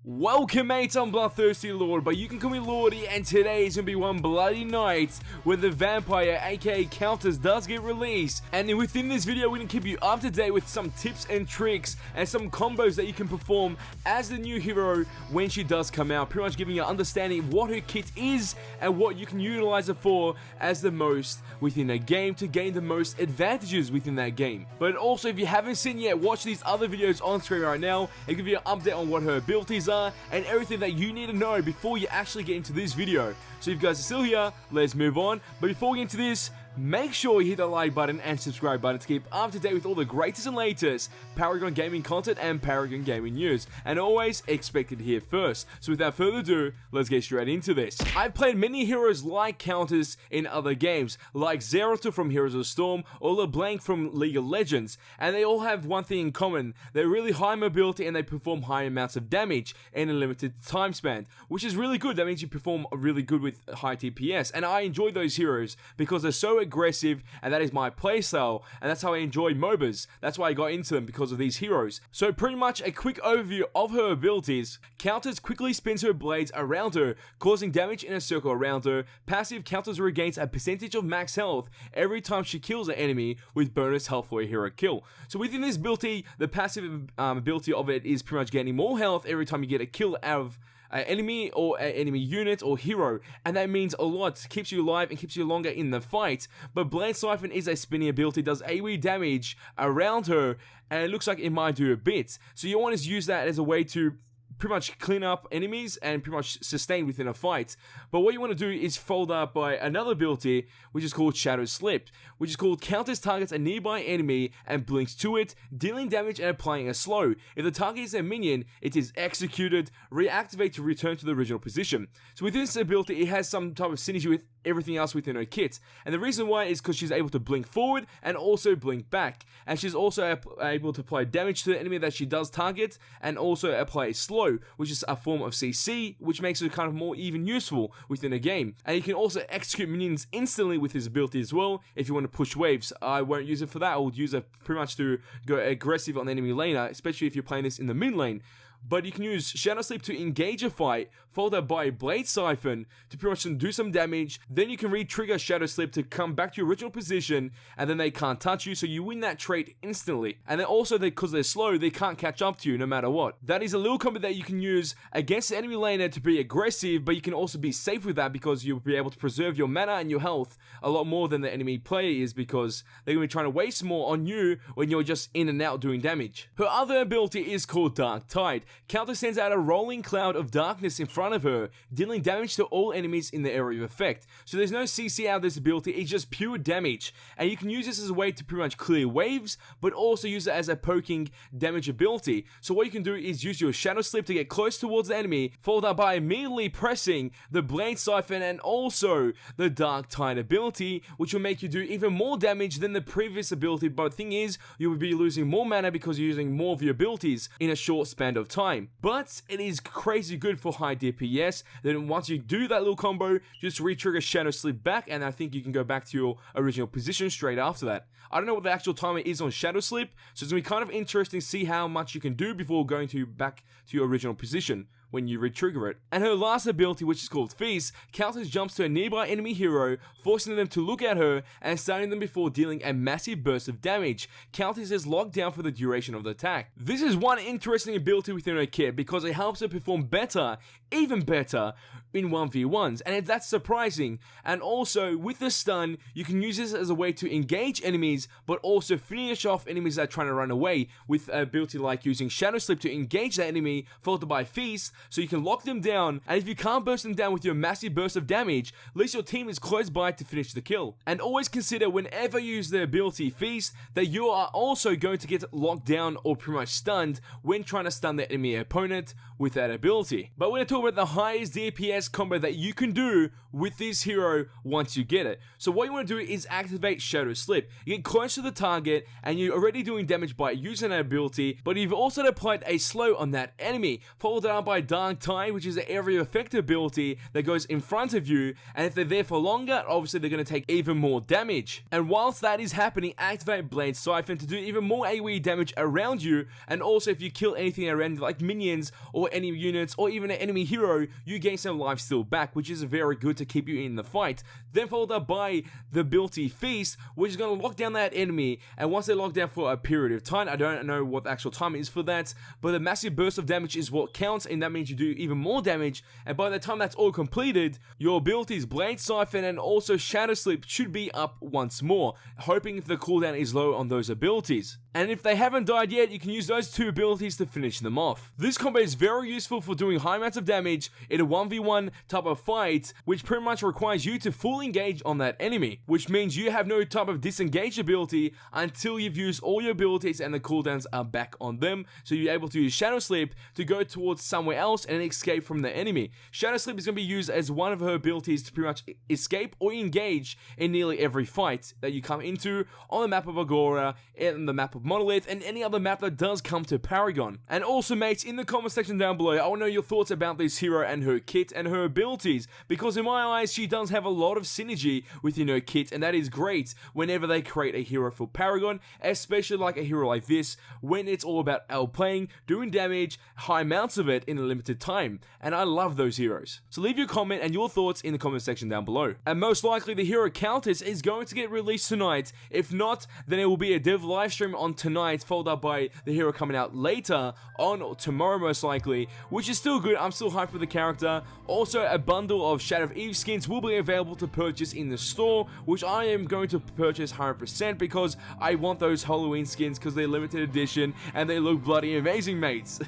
Welcome mates, I'm Bloodthirsty Lord, but you can call me Lordy, and today is going to be one bloody night where the vampire aka Countess does get released. And within this video we're going to keep you up to date with some tips and tricks and some combos that you can perform as the new hero when she does come out, pretty much giving you an understanding of what her kit is and what you can utilize it for as the most within a game to gain the most advantages within that game. But also, if you haven't seen yet, watch these other videos on screen right now and give you an update on what her abilities are and everything that you need to know before you actually get into this video. So if you guys are still here, let's move on. But before we get into this, make sure you hit the like button and subscribe button to keep up to date with all the greatest and latest Paragon gaming content and Paragon gaming news. And always expect it here first. So without further ado, let's get straight into this. I've played many heroes like Countess in other games, like Zeratul from Heroes of the Storm or LeBlanc from League of Legends. And they all have one thing in common: they're really high mobility and they perform high amounts of damage in a limited time span, which is really good. That means you perform really good with high DPS. And I enjoy those heroes because they're so aggressive, and that is my playstyle, and that's how I enjoy MOBAs. That's why I got into them, because of these heroes. So pretty much a quick overview of her abilities. Countess quickly spins her blades around her, causing damage in a circle around her. Passive: Countess regains a percentage of max health every time she kills an enemy, with bonus health for a hero kill. So within this ability, the passive ability of it is pretty much gaining more health every time you get a kill out of enemy or enemy unit or hero, and that means a lot. Keeps you alive and keeps you longer in the fight. But Blade Siphon is a spinning ability, does AoE damage around her, and it looks like it might do a bit. So you want to use that as a way to pretty much clean up enemies and pretty much sustain within a fight. But what you want to do is followed up by another ability, which is called Shadow Slip, which is called Countess targets a nearby enemy and blinks to it, dealing damage and applying a slow. If the target is a minion, it is executed, reactivate to return to the original position. So with this ability, it has some type of synergy with everything else within her kit. And the reason why is because she's able to blink forward and also blink back. And she's also able to apply damage to the enemy that she does target, and also apply a slow, which is a form of CC, which makes it kind of more even useful within a game. And you can also execute minions instantly with his ability as well if you want to push waves. I won't use it for that. I would use it pretty much to go aggressive on the enemy laner, especially if you're playing this in the mid lane. But you can use Shadow Slip to engage a fight, followed up by Blade Siphon to pretty much do some damage. Then you can re-trigger Shadow Slip to come back to your original position, and then they can't touch you, so you win that trait instantly. And then also, because they're slow, they can't catch up to you no matter what. That is a little combo that you can use against the enemy laner to be aggressive, but you can also be safe with that because you'll be able to preserve your mana and your health a lot more than the enemy player is, because they're going to be trying to waste more on you when you're just in and out doing damage. Her other ability is called Dark Tide. Countess sends out a rolling cloud of darkness in front of her, dealing damage to all enemies in the area of effect. So there's no CC out of this ability, it's just pure damage. And you can use this as a way to pretty much clear waves, but also use it as a poking damage ability. So what you can do is use your Shadow Slip to get close towards the enemy, followed up by immediately pressing the Blade Siphon and also the Dark Tide ability, which will make you do even more damage than the previous ability. But the thing is, you will be losing more mana because you're using more of your abilities in a short span of time. But it is crazy good for high DPS. Then once you do that little combo, just re-trigger Shadow Slip back, and I think you can go back to your original position straight after that. I don't know what the actual timer is on Shadow Slip, so it's going to be kind of interesting to see how much you can do before going back to your original position when you re-trigger it. And her last ability, which is called Feast, Countess jumps to a nearby enemy hero, forcing them to look at her and stunning them before dealing a massive burst of damage. Countess is locked down for the duration of the attack. This is one interesting ability within her kit because it helps her perform better, even better, in 1v1s, and that's surprising. And also, with the stun, you can use this as a way to engage enemies, but also finish off enemies that are trying to run away, with an ability like using Shadow Slip to engage that enemy, followed by Feast, so you can lock them down, and if you can't burst them down with your massive burst of damage, at least your team is close by to finish the kill. And always consider whenever you use the ability Feast, that you are also going to get locked down or pretty much stunned when trying to stun the enemy opponent with that ability. But we're going to talk about the highest DPS combo that you can do with this hero once you get it. So what you want to do is activate Shadow Slip. You get close to the target, and you're already doing damage by using that ability, but you've also applied a slow on that enemy, followed up by Dark Tide, which is an area effect ability that goes in front of you, and if they're there for longer, obviously they're going to take even more damage. And whilst that is happening, activate Blade Siphon to do even more AoE damage around you, and also if you kill anything around like minions or any units or even an enemy hero, you gain some life steal back, which is very good to keep you in the fight. Then followed up by the ability Feast, which is going to lock down that enemy, and once they lock down for a period of time, I don't know what the actual time is for that, but the massive burst of damage is what counts, and that means you do even more damage, and by the time that's all completed, your abilities Blade Siphon and also Shadow Sleep should be up once more, hoping the cooldown is low on those abilities. And if they haven't died yet, you can use those two abilities to finish them off. This combo is very useful for doing high amounts of damage in a 1v1 type of fight, which pretty much requires you to full engage on that enemy, which means you have no type of disengage ability until you've used all your abilities and the cooldowns are back on them, so you're able to use Shadow Sleep to go towards somewhere else and escape from the enemy. Shadow Sleep is going to be used as one of her abilities to pretty much escape or engage in nearly every fight that you come into on the map of Agora, in the map of Monolith, and any other map that does come to Paragon. And also, mates, in the comment section down below, I want to know your thoughts about this hero and her kit and her abilities, because in my eyes, she does have a lot of synergy within her kit, and that is great whenever they create a hero for Paragon, especially like a hero like this, when it's all about outplaying, doing damage, high amounts of it in a limited time, and I love those heroes. So leave your comment and your thoughts in the comment section down below. And most likely, the hero Countess is going to get released tonight. If not, then it will be a dev livestream on tonight, followed up by the hero coming out later on tomorrow most likely, which is still good. I'm still hyped for the character. Also, a bundle of Shadow of Eve skins will be available to purchase in the store, which I am going to purchase 100% because I want those Halloween skins because they're limited edition and they look bloody amazing, mates.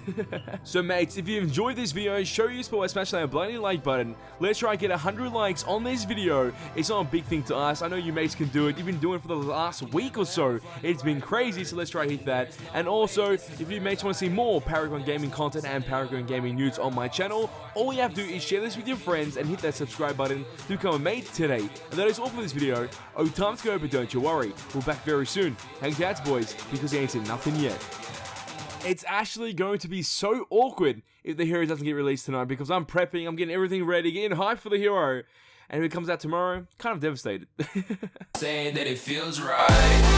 So mates, if you enjoyed this video, show your support by smashing that bloody like button. Let's try and get 100 likes on this video. It's not a big thing to us. I know you mates can do it. You've been doing it for the last week or so. It's been crazy, so let's try and hit that. And also, if you mates want to see more Paragon Gaming content and Paragon Gaming news on my channel, all you have to do is share this with your friends and hit that subscribe button to become a mate today. And that is all for this video. Oh, time to go, but don't you worry. We're back very soon. Hang out, boys, because he ain't seen nothing yet. It's actually going to be so awkward if the hero doesn't get released tonight, because I'm prepping, I'm getting everything ready, getting hyped for the hero. And if it comes out tomorrow, kind of devastated. Saying that it feels right.